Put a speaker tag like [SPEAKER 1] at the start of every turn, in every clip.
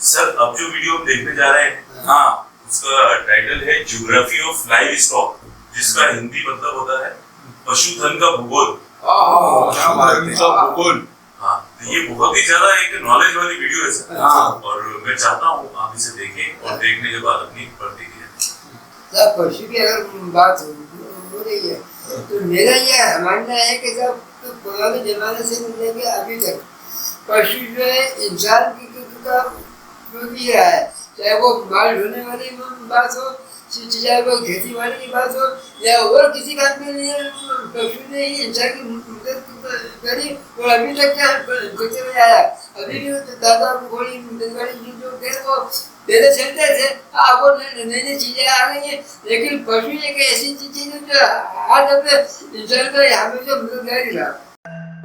[SPEAKER 1] Sir अब जो video हम देखने जा रहे हैं, हाँ, उसका टाइटल है ज्योग्राफी ऑफ लाइवस्टॉक, जिसका हिंदी मतलब होता है पशुधन का भूगोल।
[SPEAKER 2] भूगोल।
[SPEAKER 1] हाँ, तो ये बहुत ही ज्यादा एक नॉलेज वाली वीडियो है सर। और मैं चाहता हूँ आप इसे देखें और देखने के बाद अपनी प्रतिक्रिया।
[SPEAKER 3] जब पशु की अगर बात हो रही है तो मेरा यह मानना है कि जब पुराने जमाने से लेकर अभी तक पशु जो है इंसान का भी रहा है, चाहे वो माल ढोने वाली बात हो, चाहे वो खेती बाड़ी की बात हो, या और किसी काम के लिए पशु ने ही इंसान की मदद करी और अभी तक क्या करते हुए आया। अभी भी दादा घोड़ी बैलगाड़ी जो थे वो पहले चलते थे, अब वो नई नई चीजें आ गई हैं, लेकिन पशु एक ऐसी चीज है जो आज अपने इंसान को यहाँ पे जो मददगारी रहा।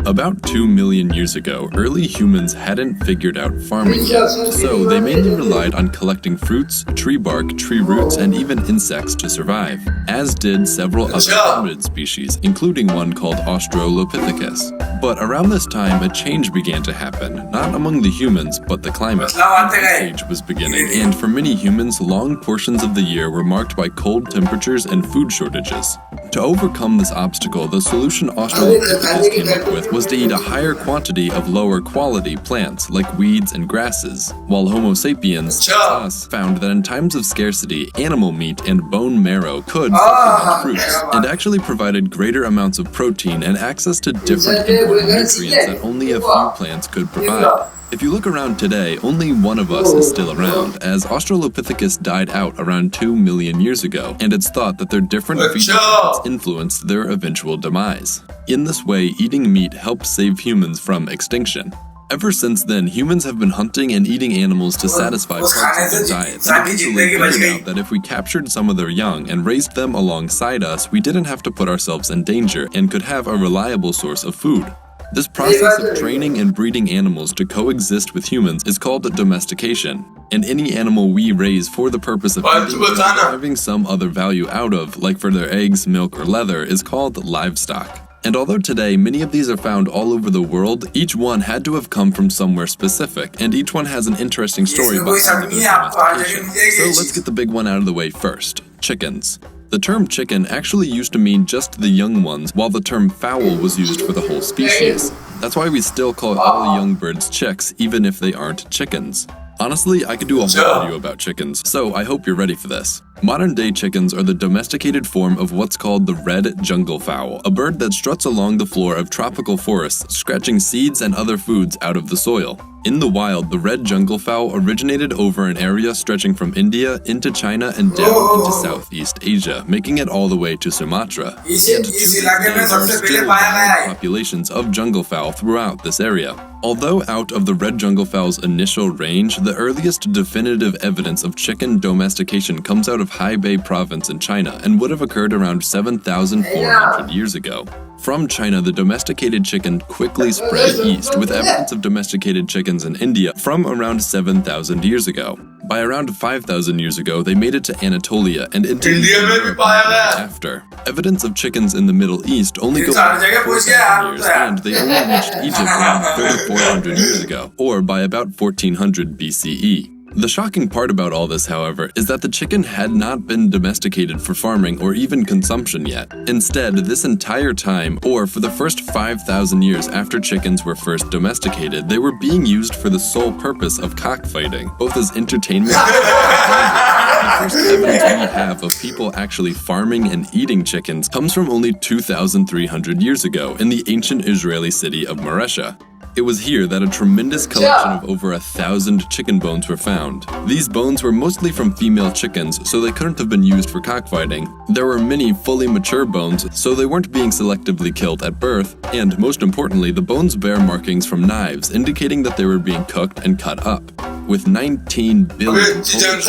[SPEAKER 4] About 2 million years ago, early humans hadn't figured out farming yet, so they mainly relied on collecting fruits, tree bark, tree roots, and even insects to survive, as did several other hominid species, including one called Australopithecus. But around this time, a change began to happen, not among the humans, but the climate. The ice age was beginning, and for many humans, long portions of the year were marked by cold temperatures and food shortages. To overcome this obstacle, the solution Australopithecus came up with was to eat a higher quantity of lower quality plants like weeds and grasses, while Homo sapiens, us, found that in times of scarcity, animal meat and bone marrow could supplement fruits, and actually provided greater amounts of protein and access to different important nutrients that only a few plants could provide. If you look around today, only one of us is still around, as Australopithecus died out around 2 million years ago, and it's thought that their different feature sets influenced their eventual demise. In this way, eating meat helped save humans from extinction. Ever since then, humans have been hunting and eating animals to satisfy parts of their diet, and eventually figured out that if we captured some of their young and raised them alongside us, we didn't have to put ourselves in danger and could have a reliable source of food. This process of training and breeding animals to coexist with humans is called domestication, and any animal we raise for the purpose of eating or deriving some other value out of, like for their eggs, milk, or leather, is called livestock. And although today many of these are found all over the world, each one had to have come from somewhere specific, and each one has an interesting story behind their domestication. So let's get the big one out of the way first: chickens. The term chicken actually used to mean just the young ones, while the term fowl was used for the whole species. That's why we still call all young birds chicks, even if they aren't chickens. Honestly, I could do a whole video about chickens, so I hope you're ready for this. Modern-day chickens are the domesticated form of what's called the red jungle fowl, a bird that struts along the floor of tropical forests, scratching seeds and other foods out of the soil. In the wild, the red jungle fowl originated over an area stretching from India into China and down into Southeast Asia, making it all the way to Sumatra. And to this day, there are still wild populations of jungle fowl throughout this area. Although out of the red jungle fowl's initial range, the earliest definitive evidence of chicken domestication comes out of Hebei province in China and would have occurred around 7,400 years ago. From China, the domesticated chicken quickly spread east, with evidence of domesticated chickens in India from around 7,000 years ago. By around 5,000 years ago, they made it to Anatolia and into Europe after. Evidence of chickens in the Middle East only goes back 4,000 years, and they only reached Egypt around 3,400 years ago, or by about 1400 BCE. The shocking part about all this, however, is that the chicken had not been domesticated for farming or even consumption yet. Instead, this entire time, or for the first 5,000 years after chickens were first domesticated, they were being used for the sole purpose of cockfighting, both as entertainment and survival. The first evidence we have of people actually farming and eating chickens comes from only 2,300 years ago in the ancient Israeli city of Maresha. It was here that a tremendous collection of over 1,000 chicken bones were found. These bones were mostly from female chickens, so they couldn't have been used for cockfighting. There were many fully mature bones, so they weren't being selectively killed at birth, and most importantly, the bones bear markings from knives, indicating that they were being cooked and cut up. With 19 billion chickens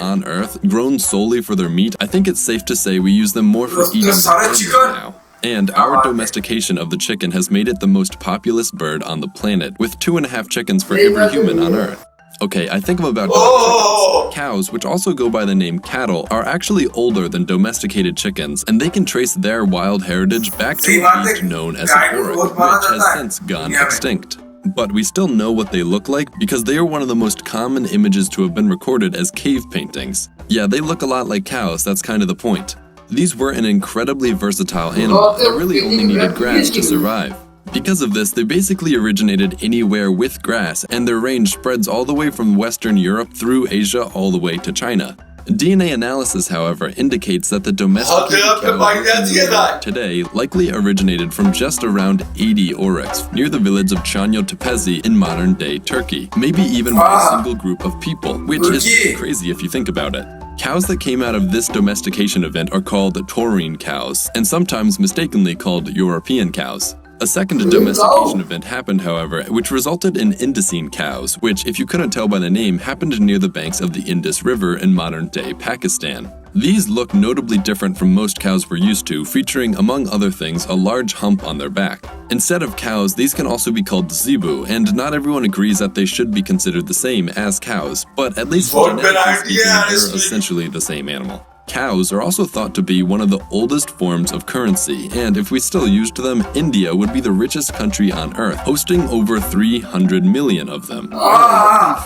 [SPEAKER 4] on Earth, grown solely for their meat, I think it's safe to say we use them more for eating than now. And our domestication of the chicken has made it the most populous bird on the planet, with 2.5 chickens for every human on Earth. Okay, I think I'm about done with chickens. Cows, which also go by the name cattle, are actually older than domesticated chickens, and they can trace their wild heritage back to a beast known as a foraging, which has since gone extinct. But we still know what they look like because they are one of the most common images to have been recorded as cave paintings. Yeah, they look a lot like cows, that's kind of the point. These were an incredibly versatile animal that really only needed grass to survive. Because of this, they basically originated anywhere with grass, and their range spreads all the way from Western Europe through Asia all the way to China. DNA analysis, however, indicates that the domesticated cows today likely originated from just around 80 oryx near the village of Çanyotepezi in modern-day Turkey, maybe even by a single group of people, which is pretty crazy if you think about it. Cows that came out of this domestication event are called taurine cows, and sometimes mistakenly called European cows. A second domestication event happened, however, which resulted in Indocene cows, which, if you couldn't tell by the name, happened near the banks of the Indus River in modern-day Pakistan. These look notably different from most cows we're used to, featuring, among other things, a large hump on their back. Instead of cows, these can also be called zebu, and not everyone agrees that they should be considered the same as cows, but at least genetically speaking, they're essentially the same animal. Cows are also thought to be one of the oldest forms of currency, and if we still used them, India would be the richest country on Earth, hosting over 300 million of them. 30% of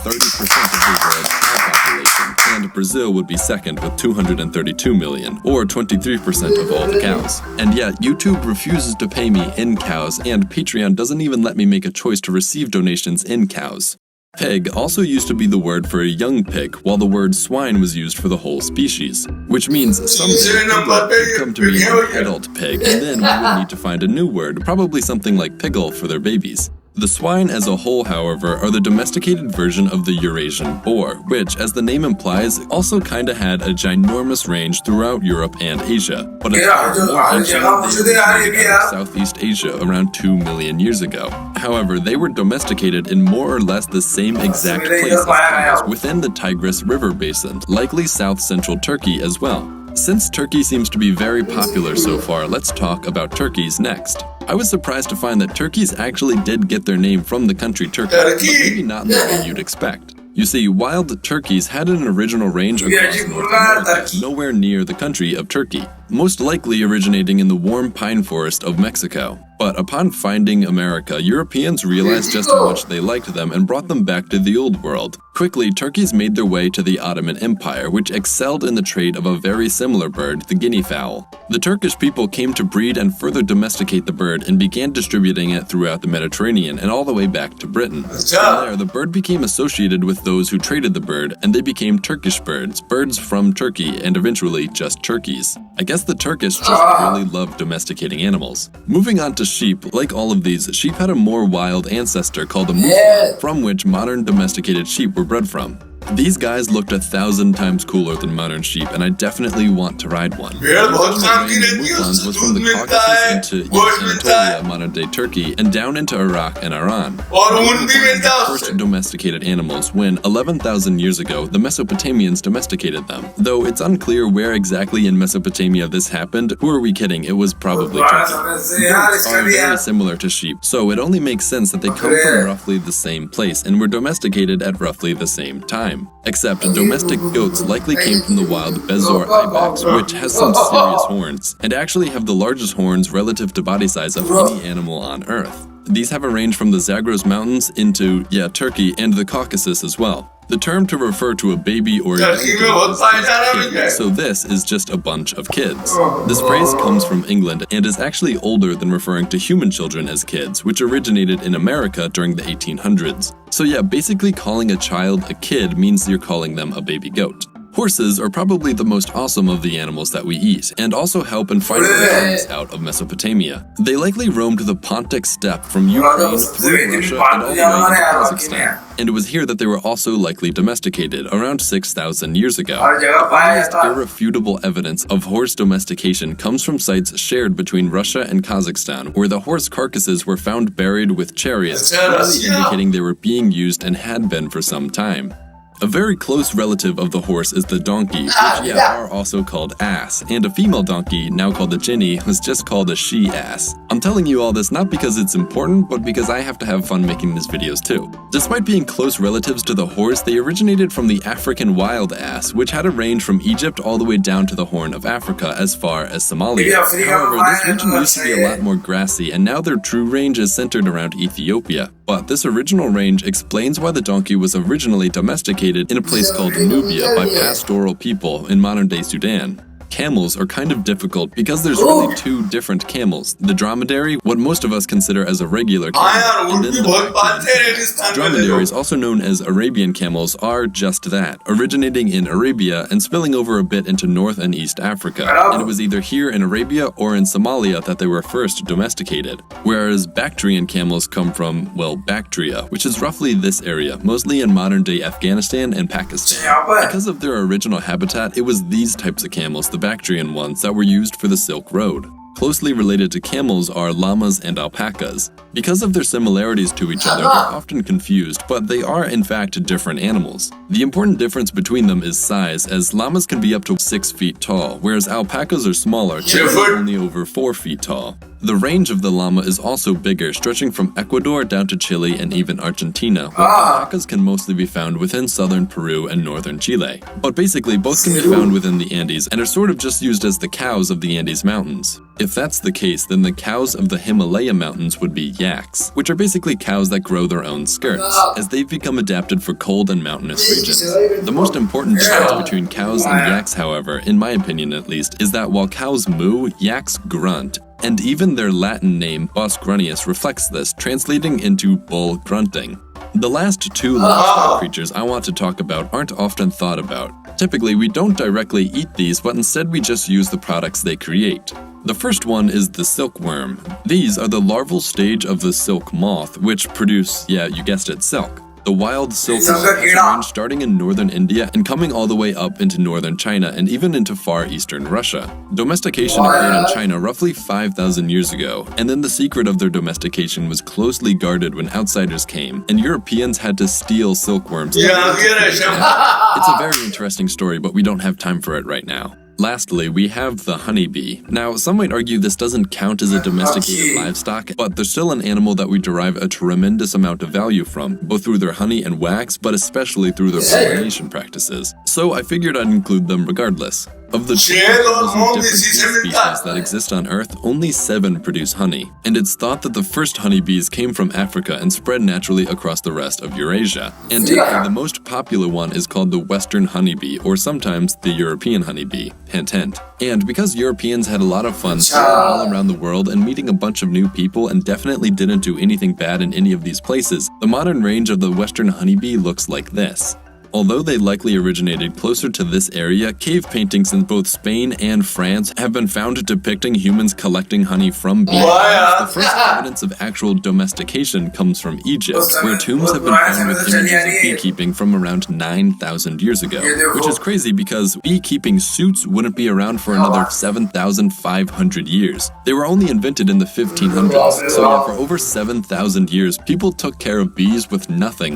[SPEAKER 4] the world's cow population, and Brazil would be second with 232 million, or 23% of all the cows. And yet, YouTube refuses to pay me in cows, and Patreon doesn't even let me make a choice to receive donations in cows. Pig also used to be the word for a young pig, while the word swine was used for the whole species, which means someday people could come to me an adult pig, and then we would need to find a new word, probably something like piggle for their babies. The swine as a whole, however, are the domesticated version of the Eurasian boar, which, as the name implies, also kinda had a ginormous range throughout Europe and Asia. But it's more ancient, they originated out of Southeast Asia around 2 million years ago. However, they were domesticated in more or less the same exact place as cows within the Tigris River basin, likely south-central Turkey as well. Since turkey seems to be very popular so far, let's talk about turkeys next. I was surprised to find that turkeys actually did get their name from the country Turkey, but maybe not in the way you'd expect. You see, wild turkeys had an original range across North America, nowhere near the country of Turkey, most likely originating in the warm pine forest of Mexico. But upon finding America, Europeans realized just how much they liked them and brought them back to the old world. Quickly, turkeys made their way to the Ottoman Empire, which excelled in the trade of a very similar bird, the guinea fowl. The Turkish people came to breed and further domesticate the bird and began distributing it throughout the Mediterranean and all the way back to Britain. From there, the bird became associated with those who traded the bird, and they became Turkish birds, birds from Turkey, and eventually just turkeys. I guess the Turkish just really love domesticating animals. Moving on to sheep, like all of these, sheep had a more wild ancestor called a mouflon, from which modern domesticated sheep were bred from. These guys looked 1,000 times cooler than modern sheep, and I definitely want to ride one. The mouflons was from the Caucasus into Anatolia, modern-day Turkey, and down into Iraq and Iran. The first domesticated animals when, 11,000 years ago, the Mesopotamians domesticated them. Though it's unclear where exactly in Mesopotamia this happened, who are we kidding, it was probably Turkey. Goats are very similar to sheep, so it only makes sense that they come from roughly the same place and were domesticated at roughly the same time. Except domestic goats likely came from the wild Bezor ibex, which has some serious horns, and actually have the largest horns relative to body size of any animal on Earth. These have a range from the Zagros Mountains into, Turkey and the Caucasus as well. The term to refer to a baby or a young goat is kid, so this is just a bunch of kids. This phrase comes from England and is actually older than referring to human children as kids, which originated in America during the 1800s. So yeah, basically calling a child a kid means you're calling them a baby goat. Horses are probably the most awesome of the animals that we eat, and also help in finding armies out of Mesopotamia. They likely roamed the Pontic steppe from Ukraine through Russia and all the way into Kazakhstan, and it was here that they were also likely domesticated, around 6,000 years ago. The most irrefutable evidence of horse domestication comes from sites shared between Russia and Kazakhstan, where the horse carcasses were found buried with chariots, clearly indicating they were being used and had been for some time. A very close relative of the horse is the donkey, which are also called ass, and a female donkey, now called a jinny, was just called a she-ass. I'm telling you all this not because it's important, but because I have to have fun making these videos too. Despite being close relatives to the horse, they originated from the African wild ass, which had a range from Egypt all the way down to the Horn of Africa as far as Somalia. However, this region used to be a lot more grassy, and now their true range is centered around Ethiopia. But this original range explains why the donkey was originally domesticated in a place called Nubia by pastoral people in modern-day Sudan. Camels are kind of difficult because there's really two different camels. The dromedary, what most of us consider as a regular camel, and then the dromedaries, also known as Arabian camels, are just that, originating in Arabia and spilling over a bit into North and East Africa. And it was either here in Arabia or in Somalia that they were first domesticated. Whereas Bactrian camels come from, well, Bactria, which is roughly this area, mostly in modern-day Afghanistan and Pakistan. Because of their original habitat, it was these types of camels, the Bactrian ones, that were used for the Silk Road. Closely related to camels are llamas and alpacas. Because of their similarities to each other, they're often confused, but they are in fact different animals. The important difference between them is size, as llamas can be up to 6 feet tall, whereas alpacas are smaller, typically only over 4 feet tall. The range of the llama is also bigger, stretching from Ecuador down to Chile and even Argentina, while alpacas can mostly be found within southern Peru and northern Chile. But basically, both can be found within the Andes and are sort of just used as the cows of the Andes Mountains. If that's the case, then the cows of the Himalaya Mountains would be yaks, which are basically cows that grow their own skirts, as they've become adapted for cold and mountainous regions. The most important difference between cows and yaks, however, in my opinion at least, is that while cows moo, yaks grunt. And even their Latin name, Bos grunnius, reflects this, translating into bull grunting. The last two livestock creatures I want to talk about aren't often thought about. Typically, we don't directly eat these, but instead we just use the products they create. The first one is the silkworm. These are the larval stage of the silk moth, which produce, yeah, you guessed it, silk. The wild silkworm has a range starting in northern India and coming all the way up into northern China and even into far eastern Russia. Domestication occurred in China roughly 5,000 years ago, and then the secret of their domestication was closely guarded when outsiders came, and Europeans had to steal silkworms. It's a very interesting story, but we don't have time for it right now. Lastly, we have the honeybee. Now, some might argue this doesn't count as a domesticated livestock, but they're still an animal that we derive a tremendous amount of value from, both through their honey and wax, but especially through their pollination practices. So I figured I'd include them regardless. Of the 2,000 different species that exist on Earth, only 7 produce honey, and it's thought that the first honeybees came from Africa and spread naturally across the rest of Eurasia. And the most popular one is called the Western honeybee, or sometimes the European honeybee. Hint, hint. And because Europeans had a lot of fun sailing all around the world and meeting a bunch of new people and definitely didn't do anything bad in any of these places, the modern range of the Western honeybee looks like this. Although they likely originated closer to this area, cave paintings in both Spain and France have been found depicting humans collecting honey from bees. The first evidence of actual domestication comes from Egypt, where tombs have been found with images of beekeeping from around 9,000 years ago, which is crazy because beekeeping suits wouldn't be around for another 7,500 years. They were only invented in the 1500s, so yeah, for over 7,000 years, people took care of bees with nothing.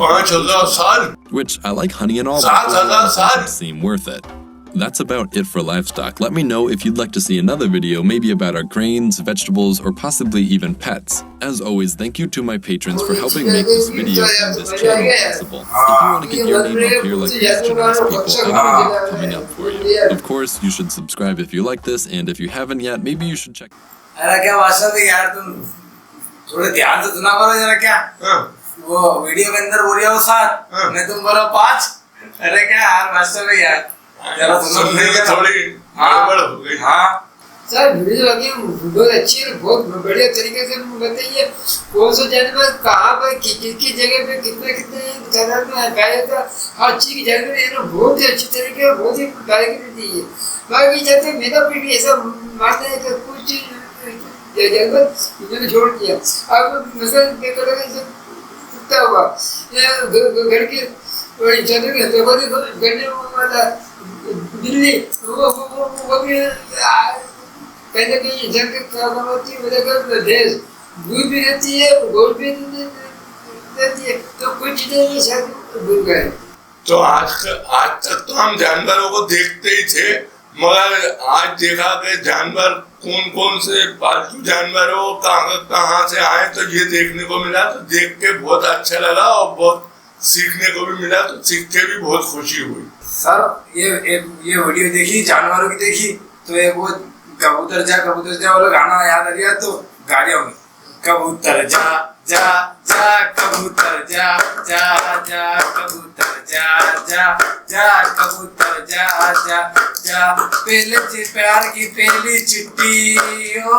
[SPEAKER 4] Which I like honey and all, but doesn't seem worth it. That's about it for livestock. Let me know if you'd like to see another video, maybe about our grains, vegetables, or possibly even pets. As always, thank you to my patrons for helping make this video and this channel possible. If you want to get your name up here like these generous people, I have a link coming up for you. Of course, you should subscribe if you like this, and if you haven't yet, maybe you should check.
[SPEAKER 3] वो video के अंदर बोलिए वो 7 नहीं तुम बोलो 5 अरे क्या यार मास्टर भाई यार जरा सुनने के थोड़ी गड़बड़ हो गई हाँ सर वीडियो लगी बहुत अच्छी है बहुत बढ़िया तरीके से बताइए कौन सा जानवर कहाँ पर किस जगह पे कितने जगह में गाया था हर चीज की जानकारी है ना बहुत ही अच्छी तरीके से बहुत ही जानकारी दी है बाकी चाहते मेरा भी ऐसा मानना है कि कुछ जानवर मैंने छोड़ दिया अब मसलन देखो हुआ घर के चंद्र के गन्ने वाला बिल्ली वो भी कहते कि जंग क्या होती है देश दूध भी रहती है गोल भी रहती है तो कुछ चीजें शायद भूल गए
[SPEAKER 2] तो आज तक तो हम जानवरों को देखते ही थे, मगर आज देखा कि जानवर कौन कौन से पालतू जानवर हो कहाँ से आए, तो ये देखने को मिला। तो देख के बहुत अच्छा लगा और बहुत सीखने को भी मिला, तो सीख के भी बहुत खुशी हुई।
[SPEAKER 5] सर ये वीडियो देखी, जानवरों की देखी, तो ये वो कबूतर जा वाला गाना याद आ गया, तो गा रहा हूँ। कबूतर जा जा जा कबूतर जा जा जा कबूतर जा जा जा कबूतर जा जा जा, पहले प्यार की पहली चिट्ठी ओ,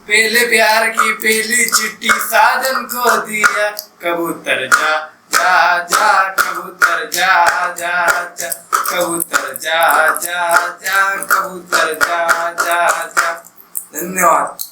[SPEAKER 5] पहले प्यार की पहली चिट्ठी साजन को दिया। कबूतर जा जा जा कबूतर जा जा जा कबूतर जा जा जा कबूतर जा जा जा। धन्यवाद।